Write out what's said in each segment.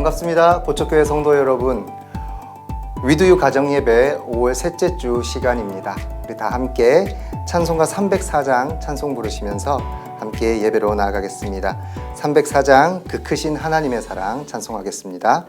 반갑습니다. 고척교회 성도 여러분, 위두유 가정예배 5월 셋째 주 시간입니다. 우리 다 함께 찬송가 304장 찬송 부르시면서 함께 예배로 나아가겠습니다. 304장 그 크신 하나님의 사랑 찬송하겠습니다.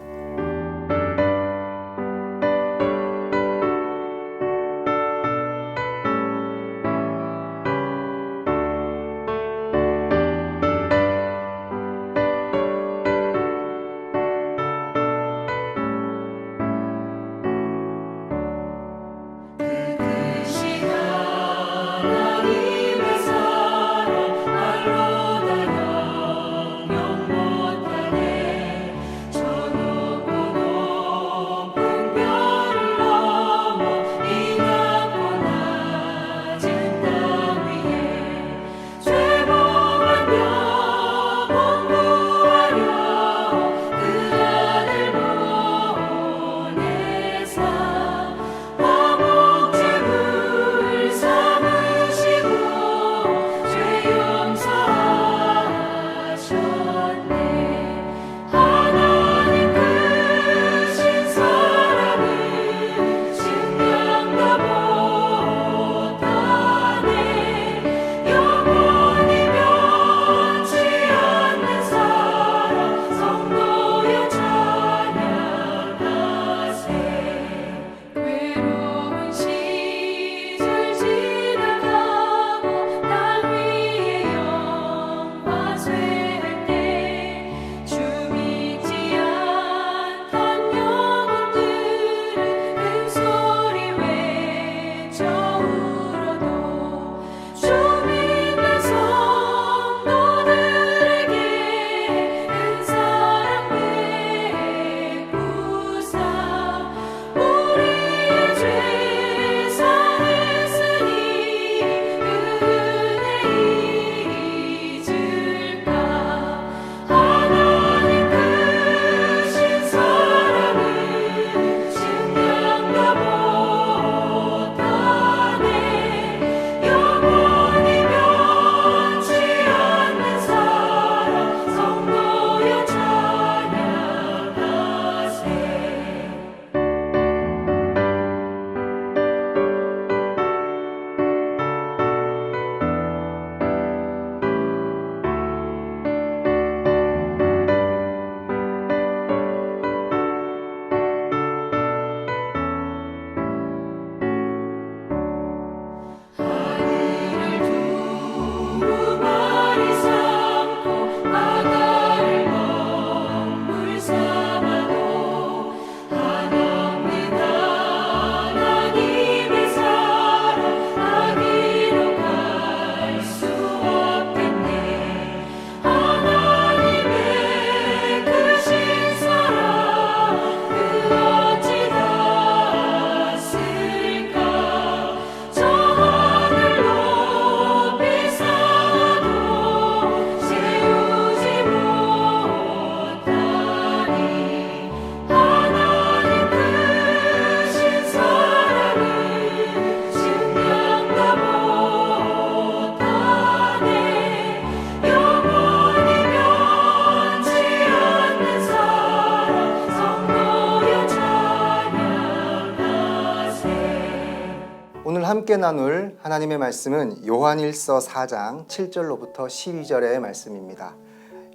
오늘 함께 나눌 하나님의 말씀은 요한일서 4장 7절로부터 12절의 말씀입니다.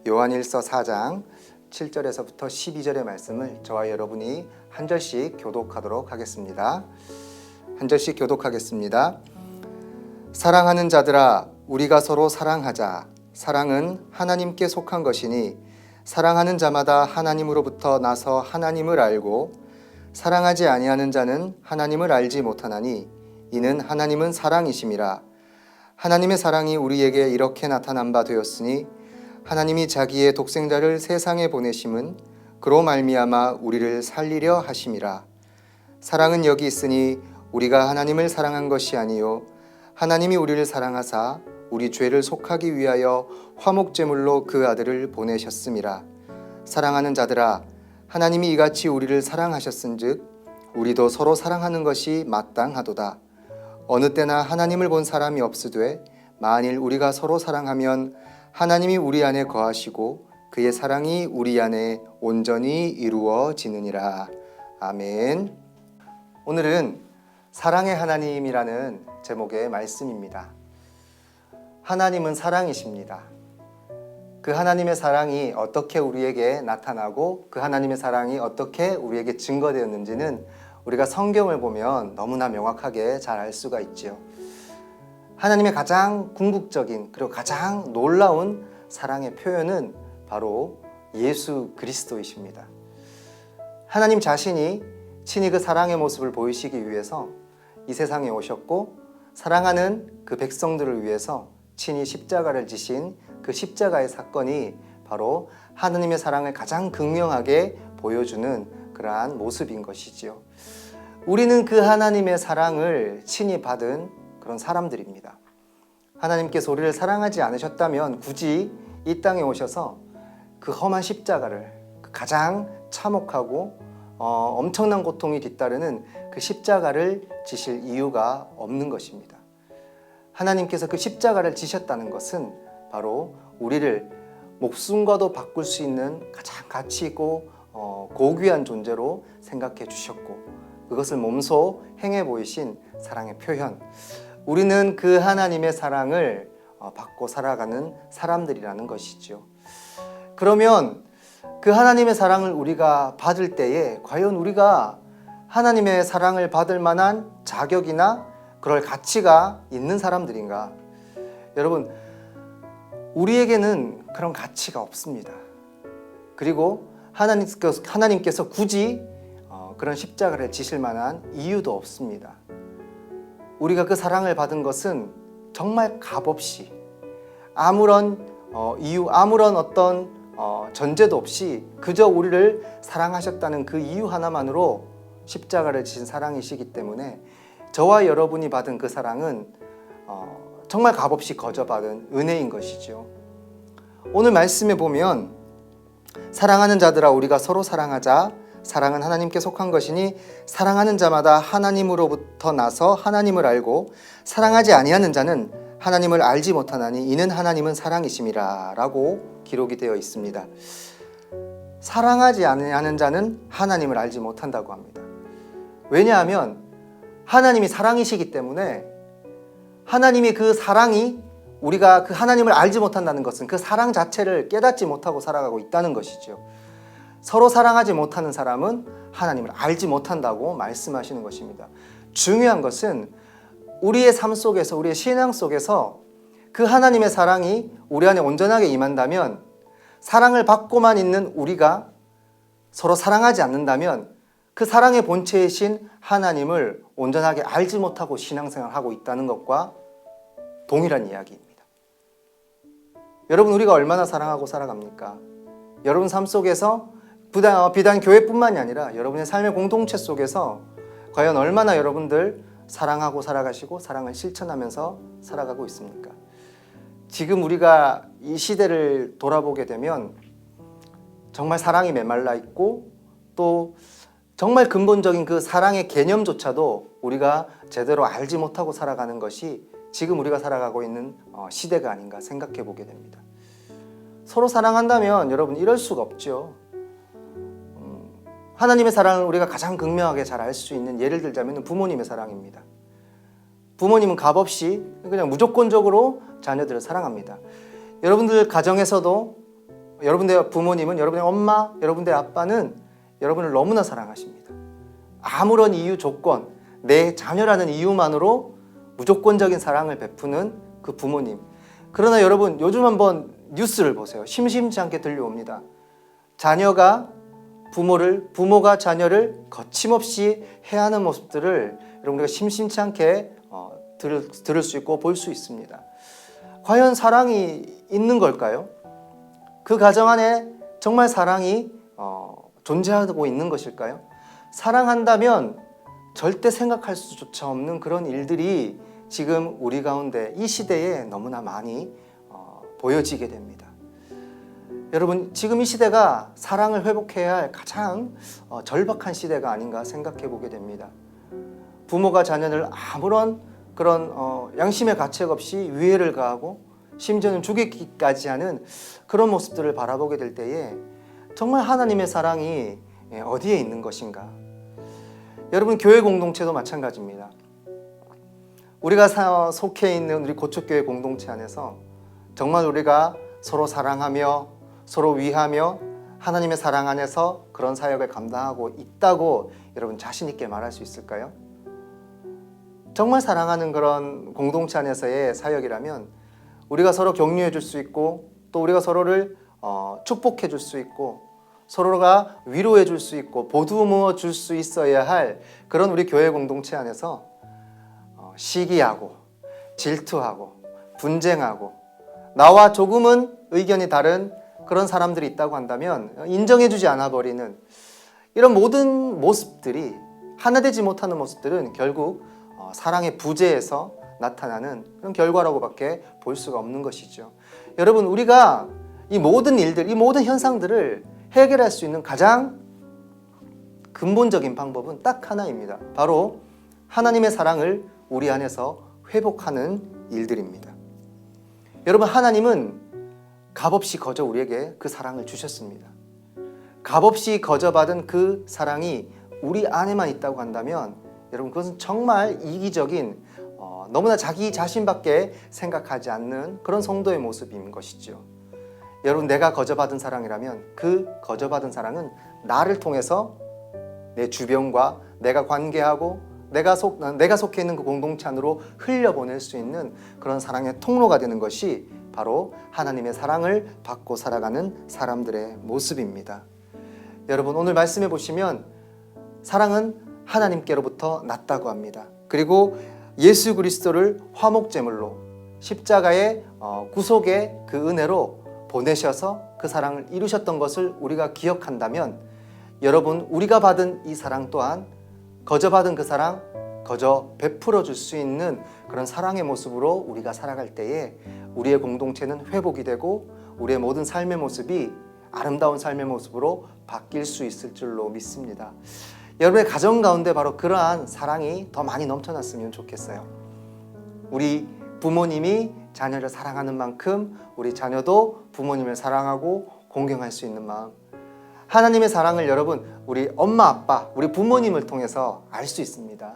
요한일서 4장 7절에서부터 12절의 말씀을 저와 여러분이 한 절씩 교독하도록 하겠습니다. 한 절씩 교독하겠습니다. 사랑하는 자들아, 우리가 서로 사랑하자. 사랑은 하나님께 속한 것이니 사랑하는 자마다 하나님으로부터 나서 하나님을 알고 사랑하지 아니하는 자는 하나님을 알지 못하나니 이는 하나님은 사랑이심이라. 하나님의 사랑이 우리에게 이렇게 나타난 바 되었으니 하나님이 자기의 독생자를 세상에 보내심은 그로 말미암아 우리를 살리려 하심이라. 사랑은 여기 있으니 우리가 하나님을 사랑한 것이 아니요 하나님이 우리를 사랑하사 우리 죄를 속하기 위하여 화목제물로 그 아들을 보내셨음이라. 사랑하는 자들아, 하나님이 이같이 우리를 사랑하셨은즉 우리도 서로 사랑하는 것이 마땅하도다. 어느 때나 하나님을 본 사람이 없으되 만일 우리가 서로 사랑하면 하나님이 우리 안에 거하시고 그의 사랑이 우리 안에 온전히 이루어지느니라. 아멘. 오늘은 사랑의 하나님이라는 제목의 말씀입니다. 하나님은 사랑이십니다. 그 하나님의 사랑이 어떻게 우리에게 나타나고 그 하나님의 사랑이 어떻게 우리에게 증거되었는지는 우리가 성경을 보면 너무나 명확하게 잘 알 수가 있지요. 하나님의 가장 궁극적인 그리고 가장 놀라운 사랑의 표현은 바로 예수 그리스도이십니다. 하나님 자신이 친히 그 사랑의 모습을 보이시기 위해서 이 세상에 오셨고 사랑하는 그 백성들을 위해서 친히 십자가를 지신 그 십자가의 사건이 바로 하나님의 사랑을 가장 극명하게 보여주는 그러한 모습인 것이지요. 우리는 그 하나님의 사랑을 친히 받은 그런 사람들입니다. 하나님께서 우리를 사랑하지 않으셨다면 굳이 이 땅에 오셔서 그 험한 십자가를 가장 참혹하고 엄청난 고통이 뒤따르는 그 십자가를 지실 이유가 없는 것입니다. 하나님께서 그 십자가를 지셨다는 것은 바로 우리를 목숨과도 바꿀 수 있는 가장 가치 있고 고귀한 존재로 생각해 주셨고 그것을 몸소 행해 보이신 사랑의 표현. 우리는 그 하나님의 사랑을 받고 살아가는 사람들이라는 것이죠. 그러면 그 하나님의 사랑을 우리가 받을 때에 과연 우리가 하나님의 사랑을 받을 만한 자격이나 그럴 가치가 있는 사람들인가? 여러분, 우리에게는 그런 가치가 없습니다. 그리고 하나님께서 굳이 그런 십자가를 지실 만한 이유도 없습니다. 우리가 그 사랑을 받은 것은 정말 값없이 아무런 이유, 아무런 어떤 전제도 없이 그저 우리를 사랑하셨다는 그 이유 하나만으로 십자가를 지신 사랑이시기 때문에 저와 여러분이 받은 그 사랑은 정말 값없이 거저받은 은혜인 것이죠. 오늘 말씀에 보면 사랑하는 자들아 우리가 서로 사랑하자. 사랑은 하나님께 속한 것이니 사랑하는 자마다 하나님으로부터 나서 하나님을 알고 사랑하지 아니하는 자는 하나님을 알지 못하나니 이는 하나님은 사랑이심이라 라고 기록이 되어 있습니다. 사랑하지 아니하는 자는 하나님을 알지 못한다고 합니다. 왜냐하면 하나님이 사랑이시기 때문에 하나님이 그 사랑이 우리가 그 하나님을 알지 못한다는 것은 그 사랑 자체를 깨닫지 못하고 살아가고 있다는 것이죠. 서로 사랑하지 못하는 사람은 하나님을 알지 못한다고 말씀하시는 것입니다. 중요한 것은 우리의 삶 속에서 우리의 신앙 속에서 그 하나님의 사랑이 우리 안에 온전하게 임한다면 사랑을 받고만 있는 우리가 서로 사랑하지 않는다면 그 사랑의 본체이신 하나님을 온전하게 알지 못하고 신앙생활을 하고 있다는 것과 동일한 이야기입니다. 여러분 우리가 얼마나 사랑하고 살아갑니까? 여러분 삶 속에서 비단 교회뿐만이 아니라 여러분의 삶의 공동체 속에서 과연 얼마나 여러분들 사랑하고 살아가시고 사랑을 실천하면서 살아가고 있습니까? 지금 우리가 이 시대를 돌아보게 되면 정말 사랑이 메말라 있고 또 정말 근본적인 그 사랑의 개념조차도 우리가 제대로 알지 못하고 살아가는 것이 지금 우리가 살아가고 있는 시대가 아닌가 생각해 보게 됩니다. 서로 사랑한다면 여러분 이럴 수가 없죠. 하나님의 사랑을 우리가 가장 극명하게 잘 알 수 있는 예를 들자면 부모님의 사랑입니다. 부모님은 값없이 그냥 무조건적으로 자녀들을 사랑합니다. 여러분들 가정에서도 여러분들의 부모님은 여러분의 엄마, 여러분들의 아빠는 여러분을 너무나 사랑하십니다. 아무런 이유, 조건, 내 자녀라는 이유만으로 무조건적인 사랑을 베푸는 그 부모님. 그러나 여러분 요즘 한번 뉴스를 보세요. 심심치 않게 들려옵니다. 부모가 자녀를 거침없이 해하는 모습들을 여러분 우리가 심심치 않게 들을 수 있고 볼 수 있습니다. 과연 사랑이 있는 걸까요? 그 가정 안에 정말 사랑이 존재하고 있는 것일까요? 사랑한다면 절대 생각할 수조차 없는 그런 일들이 지금 우리 가운데 이 시대에 너무나 많이 보여지게 됩니다. 여러분 지금 이 시대가 사랑을 회복해야 할 가장 절박한 시대가 아닌가 생각해 보게 됩니다. 부모가 자녀를 아무런 그런 양심의 가책 없이 위해를 가하고 심지어는 죽이기까지 하는 그런 모습들을 바라보게 될 때에 정말 하나님의 사랑이 어디에 있는 것인가? 여러분, 교회 공동체도 마찬가지입니다. 우리가 속해 있는 우리 고척교회 공동체 안에서 정말 우리가 서로 사랑하며 서로 위하며 하나님의 사랑 안에서 그런 사역을 감당하고 있다고 여러분 자신 있게 말할 수 있을까요? 정말 사랑하는 그런 공동체 안에서의 사역이라면 우리가 서로 격려해 줄 수 있고 또 우리가 서로를 축복해 줄 수 있고 서로가 위로해 줄 수 있고 보듬어 줄 수 있어야 할 그런 우리 교회 공동체 안에서 시기하고 질투하고 분쟁하고 나와 조금은 의견이 다른 그런 사람들이 있다고 한다면 인정해 주지 않아 버리는 이런 모든 모습들이 하나 되지 못하는 모습들은 결국 사랑의 부재에서 나타나는 그런 결과라고밖에 볼 수가 없는 것이죠. 여러분, 우리가 이 모든 일들, 이 모든 현상들을 해결할 수 있는 가장 근본적인 방법은 딱 하나입니다. 바로 하나님의 사랑을 우리 안에서 회복하는 일들입니다. 여러분, 하나님은 값없이 거저 우리에게 그 사랑을 주셨습니다. 값없이 거저 받은 그 사랑이 우리 안에만 있다고 한다면 여러분, 그것은 정말 이기적인 너무나 자기 자신밖에 생각하지 않는 그런 성도의 모습인 것이죠. 여러분, 내가 거저받은 사랑이라면 그 거저받은 사랑은 나를 통해서 내 주변과 내가 관계하고 내가 속해 있는 그 공동체 안으로 흘려보낼 수 있는 그런 사랑의 통로가 되는 것이 바로 하나님의 사랑을 받고 살아가는 사람들의 모습입니다. 여러분, 오늘 말씀해 보시면 사랑은 하나님께로부터 났다고 합니다. 그리고 예수 그리스도를 화목제물로 십자가의 구속의 그 은혜로 보내셔서 그 사랑을 이루셨던 것을 우리가 기억한다면 여러분, 우리가 받은 이 사랑 또한 거저 받은 그 사랑 거저 베풀어 줄 수 있는 그런 사랑의 모습으로 우리가 살아갈 때에 우리의 공동체는 회복이 되고 우리의 모든 삶의 모습이 아름다운 삶의 모습으로 바뀔 수 있을 줄로 믿습니다. 여러분의 가정 가운데 바로 그러한 사랑이 더 많이 넘쳐났으면 좋겠어요. 우리 부모님이 자녀를 사랑하는 만큼 우리 자녀도 부모님을 사랑하고 공경할 수 있는 마음, 하나님의 사랑을 여러분 우리 엄마 아빠 우리 부모님을 통해서 알 수 있습니다.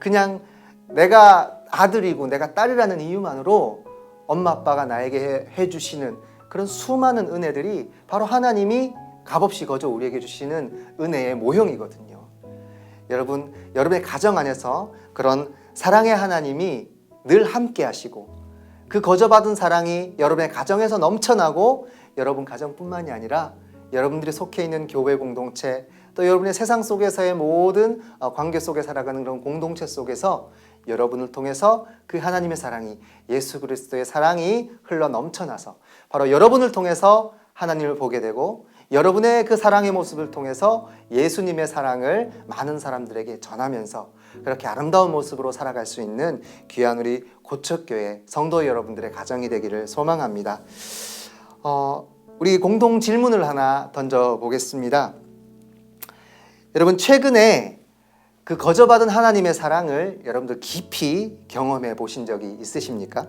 그냥 내가 아들이고 내가 딸이라는 이유만으로 엄마 아빠가 나에게 해주시는 그런 수많은 은혜들이 바로 하나님이 값없이 거저 우리에게 주시는 은혜의 모형이거든요. 여러분, 여러분의 가정 안에서 그런 사랑의 하나님이 늘 함께 하시고 그 거저받은 사랑이 여러분의 가정에서 넘쳐나고 여러분 가정뿐만이 아니라 여러분들이 속해 있는 교회 공동체 또 여러분의 세상 속에서의 모든 관계 속에 살아가는 그런 공동체 속에서 여러분을 통해서 그 하나님의 사랑이 예수 그리스도의 사랑이 흘러 넘쳐나서 바로 여러분을 통해서 하나님을 보게 되고 여러분의 그 사랑의 모습을 통해서 예수님의 사랑을 많은 사람들에게 전하면서 그렇게 아름다운 모습으로 살아갈 수 있는 귀한 우리 고척교회 성도 여러분들의 가정이 되기를 소망합니다. 우리 공동 질문을 하나 던져보겠습니다. 여러분, 최근에 그 거저받은 하나님의 사랑을 여러분들 깊이 경험해 보신 적이 있으십니까?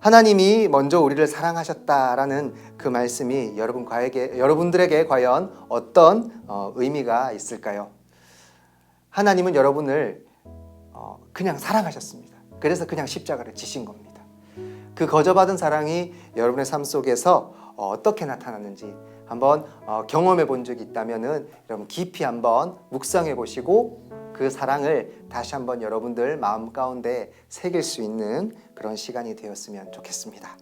하나님이 먼저 우리를 사랑하셨다라는 그 말씀이 여러분들에게 과연 어떤 의미가 있을까요? 하나님은 여러분을 그냥 사랑하셨습니다. 그래서 그냥 십자가를 지신 겁니다. 그 거저받은 사랑이 여러분의 삶 속에서 어떻게 나타났는지 한번 경험해 본 적이 있다면은 여러분 깊이 한번 묵상해 보시고 그 사랑을 다시 한번 여러분들 마음 가운데 새길 수 있는 그런 시간이 되었으면 좋겠습니다.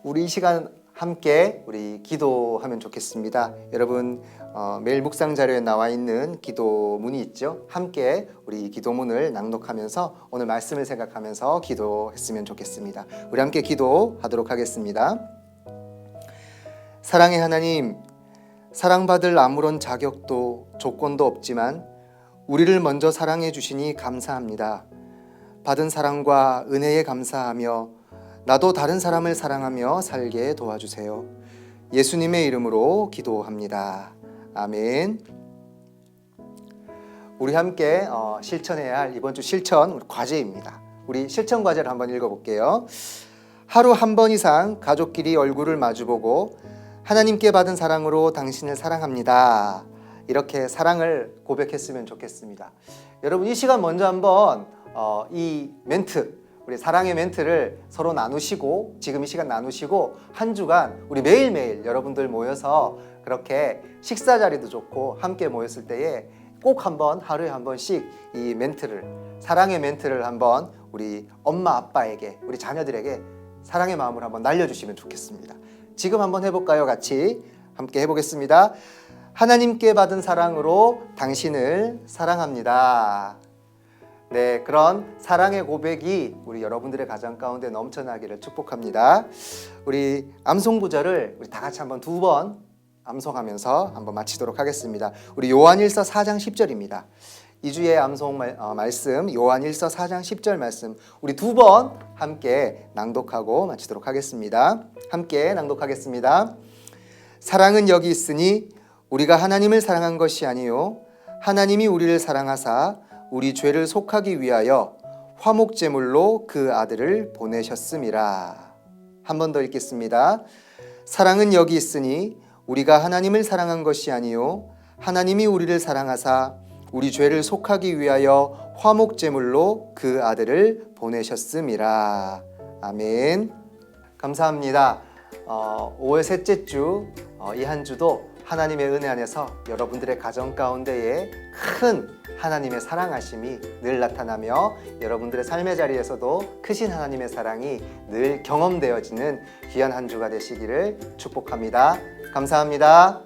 우리 이 시간 함께 우리 기도하면 좋겠습니다. 여러분 매일 묵상 자료에 나와 있는 기도문이 있죠. 함께 우리 기도문을 낭독하면서 오늘 말씀을 생각하면서 기도했으면 좋겠습니다. 우리 함께 기도하도록 하겠습니다. 사랑의 하나님, 사랑받을 아무런 자격도 조건도 없지만 우리를 먼저 사랑해 주시니 감사합니다. 받은 사랑과 은혜에 감사하며 나도 다른 사람을 사랑하며 살게 도와주세요. 예수님의 이름으로 기도합니다. 아멘. 우리 함께 실천해야 할 이번 주 실천 과제입니다. 우리 실천 과제를 한번 읽어볼게요. 하루 한 번 이상 가족끼리 얼굴을 마주보고 하나님께 받은 사랑으로 당신을 사랑합니다. 이렇게 사랑을 고백했으면 좋겠습니다. 여러분 이 시간 먼저 한번 이 멘트, 우리 사랑의 멘트를 서로 나누시고 지금 이 시간 나누시고 한 주간 우리 매일매일 여러분들 모여서 그렇게 식사 자리도 좋고 함께 모였을 때에 꼭 한번 하루에 한 번씩 이 멘트를 사랑의 멘트를 한번 우리 엄마 아빠에게 우리 자녀들에게 사랑의 마음을 한번 날려주시면 좋겠습니다. 지금 한번 해볼까요? 같이 함께 해보겠습니다. 하나님께 받은 사랑으로 당신을 사랑합니다. 네, 그런 사랑의 고백이 우리 여러분들의 가정 가운데 넘쳐나기를 축복합니다. 우리 암송 구절을 우리 다 같이 한번 두 번 암송하면서 한번 마치도록 하겠습니다. 우리 요한일서 4장 10절입니다. 2주의 암송 말씀 요한일서 4장 10절 말씀 우리 두 번 함께 낭독하고 마치도록 하겠습니다. 함께 낭독하겠습니다. 사랑은 여기 있으니 우리가 하나님을 사랑한 것이 아니요 하나님이 우리를 사랑하사 우리 죄를 속하기 위하여 화목제물로 그 아들을 보내셨음이라. 한 번 더 읽겠습니다. 사랑은 여기 있으니 우리가 하나님을 사랑한 것이 아니요 하나님이 우리를 사랑하사 우리 죄를 속하기 위하여 화목제물로 그 아들을 보내셨음이라. 아멘. 감사합니다. 5월 셋째 주 이 한 주도 하나님의 은혜 안에서 여러분들의 가정 가운데에 큰 하나님의 사랑하심이 늘 나타나며 여러분들의 삶의 자리에서도 크신 하나님의 사랑이 늘 경험되어지는 귀한 한 주가 되시기를 축복합니다. 감사합니다.